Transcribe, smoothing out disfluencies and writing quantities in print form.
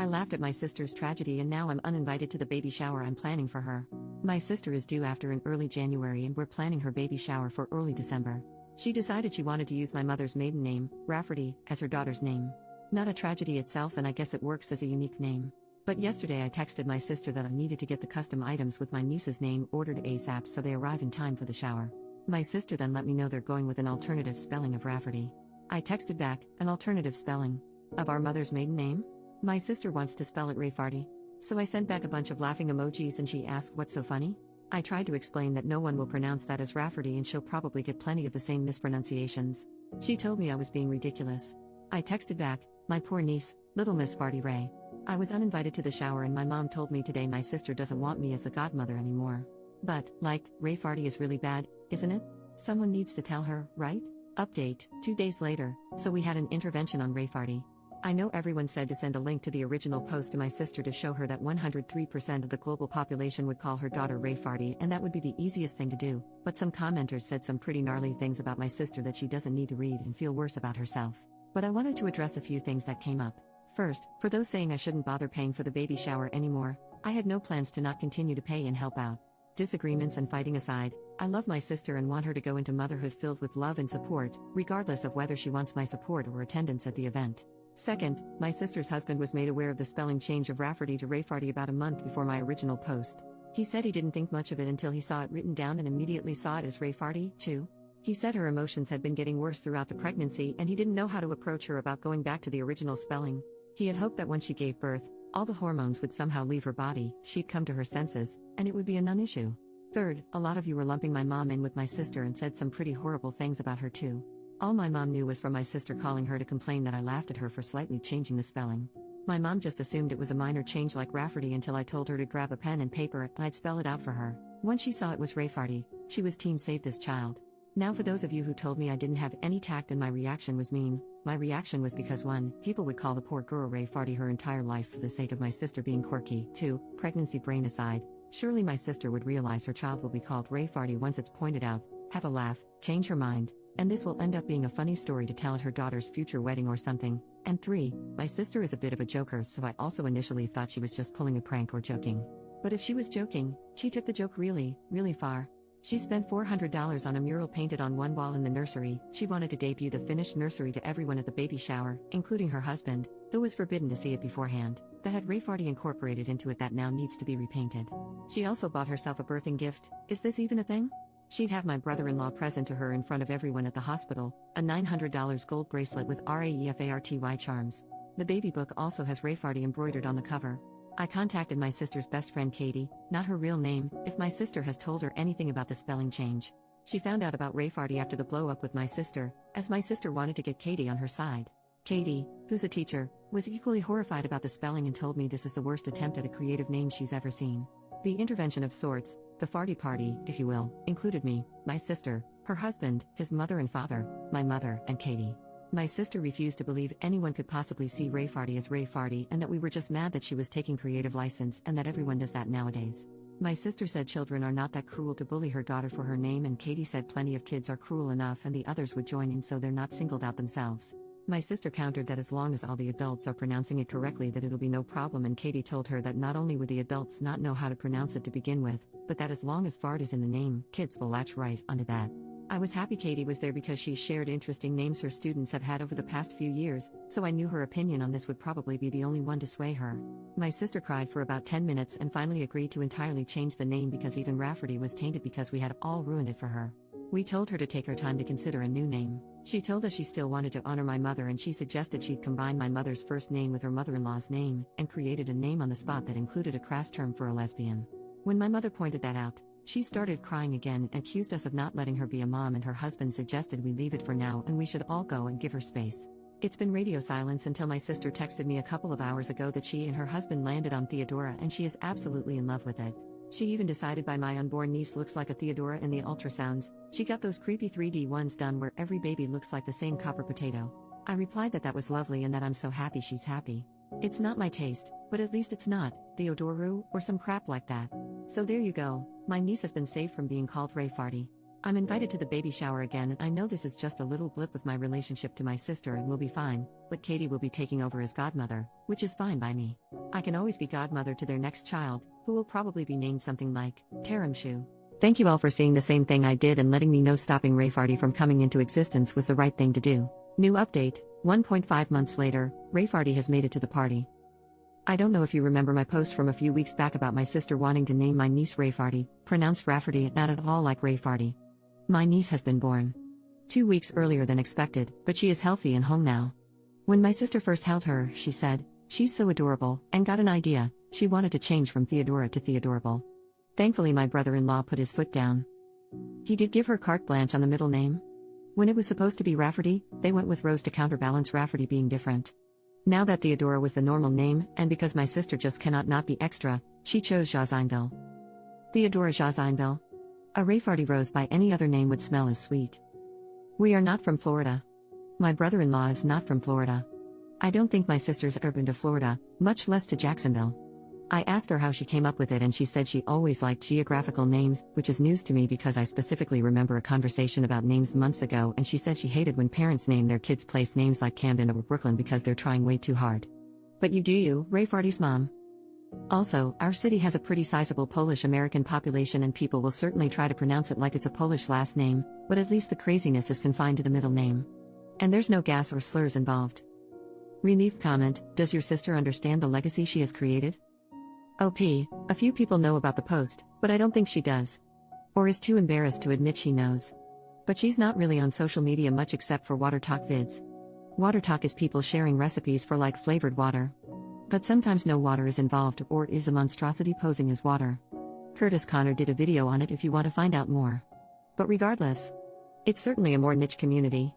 I laughed at my sister's tragedy and now I'm uninvited to the baby shower I'm planning for her. My sister is due after in early January and we're planning her baby shower for early December. She decided she wanted to use my mother's maiden name, Rafferty, as her daughter's name. Not a tragedy itself, and I guess it works as a unique name. But yesterday I texted my sister that I needed to get the custom items with my niece's name ordered ASAP so they arrive in time for the shower. My sister then let me know they're going with an alternative spelling of Rafferty. I texted back, an alternative spelling of our mother's maiden name? My sister wants to spell it Rayfarty. So I sent back a bunch of laughing emojis and she asked what's so funny? I tried to explain that no one will pronounce that as Rafferty and she'll probably get plenty of the same mispronunciations. She told me I was being ridiculous. I texted back, my poor niece, little Miss Farty Ray. I was uninvited to the shower and my mom told me today my sister doesn't want me as the godmother anymore. But, Ray Farty is really bad, isn't it? Someone needs to tell her, right? Update, 2 days later, so we had an intervention on Ray Farty. I know everyone said to send a link to the original post to my sister to show her that 103% of the global population would call her daughter Ray Farty and that would be the easiest thing to do, but some commenters said some pretty gnarly things about my sister that she doesn't need to read and feel worse about herself. But I wanted to address a few things that came up. First, for those saying I shouldn't bother paying for the baby shower anymore, I had no plans to not continue to pay and help out. Disagreements and fighting aside, I love my sister and want her to go into motherhood filled with love and support, regardless of whether she wants my support or attendance at the event. Second, my sister's husband was made aware of the spelling change of Rafferty to Rayfarty about a month before my original post. He said he didn't think much of it until he saw it written down and immediately saw it as Rayfarty, too. He said her emotions had been getting worse throughout the pregnancy and he didn't know how to approach her about going back to the original spelling. He had hoped that when she gave birth, all the hormones would somehow leave her body, she'd come to her senses, and it would be a non-issue. Third, a lot of you were lumping my mom in with my sister and said some pretty horrible things about her too. All my mom knew was from my sister calling her to complain that I laughed at her for slightly changing the spelling. My mom just assumed it was a minor change like Rafferty until I told her to grab a pen and paper and I'd spell it out for her. Once she saw it was Rayfarty, she was team save this child. Now for those of you who told me I didn't have any tact and my reaction was mean, my reaction was because 1, people would call the poor girl Rayfarty her entire life for the sake of my sister being quirky. 2, pregnancy brain aside, surely my sister would realize her child will be called Rayfarty once it's pointed out, have a laugh, change her mind, and this will end up being a funny story to tell at her daughter's future wedding or something. And 3, my sister is a bit of a joker, so I also initially thought she was just pulling a prank or joking. But if she was joking, she took the joke really, really far. She spent $400 on a mural painted on one wall in the nursery. She wanted to debut the finished nursery to everyone at the baby shower, including her husband, who was forbidden to see it beforehand, that had Rayfarty incorporated into it that now needs to be repainted. She also bought herself a birthing gift. Is this even a thing? She'd have my brother-in-law present to her in front of everyone at the hospital, a $900 gold bracelet with RAEFARTY charms. The baby book also has Rayfarty embroidered on the cover. I contacted my sister's best friend Katie, not her real name, if my sister has told her anything about the spelling change. She found out about Rayfarty after the blow-up with my sister, as my sister wanted to get Katie on her side. Katie, who's a teacher, was equally horrified about the spelling and told me this is the worst attempt at a creative name she's ever seen. The intervention of sorts, the farty party, if you will, included me, my sister, her husband, his mother and father, my mother, and Katie. My sister refused to believe anyone could possibly see Rayfarty as Rayfarty and that we were just mad that she was taking creative license and that everyone does that nowadays. My sister said children are not that cruel to bully her daughter for her name, and Katie said plenty of kids are cruel enough and the others would join in so they're not singled out themselves. My sister countered that as long as all the adults are pronouncing it correctly that it'll be no problem, and Katie told her that not only would the adults not know how to pronounce it to begin with, but that as long as fart is in the name, kids will latch right onto that. I was happy Katie was there because she shared interesting names her students have had over the past few years, so I knew her opinion on this would probably be the only one to sway her. My sister cried for about 10 minutes and finally agreed to entirely change the name because even Rafferty was tainted because we had all ruined it for her. We told her to take her time to consider a new name. She told us she still wanted to honor my mother and she suggested she'd combine my mother's first name with her mother-in-law's name, and created a name on the spot that included a crass term for a lesbian. When my mother pointed that out, she started crying again and accused us of not letting her be a mom, and her husband suggested we leave it for now and we should all go and give her space. It's been radio silence until my sister texted me a couple of hours ago that she and her husband landed on Theodora and she is absolutely in love with it. She even decided by my unborn niece looks like a Theodora in the ultrasounds. She got those creepy 3D ones done where every baby looks like the same copper potato. I replied that was lovely and that I'm so happy she's happy. It's not my taste, but at least it's not Theodoru or some crap like that. So there you go, my niece has been saved from being called Rayfarty. I'm invited to the baby shower again, and I know this is just a little blip with my relationship to my sister and will be fine, but Katie will be taking over as godmother, which is fine by me. I can always be godmother to their next child, who will probably be named something like Taramshu. Thank you all for seeing the same thing I did and letting me know stopping Rayfarty from coming into existence was the right thing to do. New update, 1.5 months later, Rayfarty has made it to the party. I don't know if you remember my post from a few weeks back about my sister wanting to name my niece Rayfarty, pronounced Rafferty, not at all like Rayfarty. My niece has been born 2 weeks earlier than expected, but she is healthy and home now. When my sister first held her, she said, "She's so adorable," and got an idea. She wanted to change from Theodora to Theodorable. Thankfully, my brother-in-law put his foot down. He did give her carte blanche on the middle name. When it was supposed to be Rafferty, they went with Rose to counterbalance Rafferty being different. Now that Theodora was the normal name, and because my sister just cannot not be extra, she chose Jazinville. Theodora Jazinville. A Rayfarty rose by any other name would smell as sweet. We are not from Florida. My brother-in-law is not from Florida. I don't think my sister's ever been to Florida, much less to Jacksonville. I asked her how she came up with it and she said she always liked geographical names, which is news to me because I specifically remember a conversation about names months ago, and she said she hated when parents name their kids place names like Camden or Brooklyn because they're trying way too hard. But you do you, Rayfarty's mom. Also, our city has a pretty sizable Polish-American population and people will certainly try to pronounce it like it's a Polish last name, but at least the craziness is confined to the middle name. And there's no gas or slurs involved. Relief comment, does your sister understand the legacy she has created? OP, a few people know about the post, but I don't think she does. Or is too embarrassed to admit she knows. But she's not really on social media much except for water talk vids. Water talk is people sharing recipes for like flavored water. But sometimes no water is involved or is a monstrosity posing as water. Curtis Connor did a video on it if you want to find out more. But regardless, it's certainly a more niche community.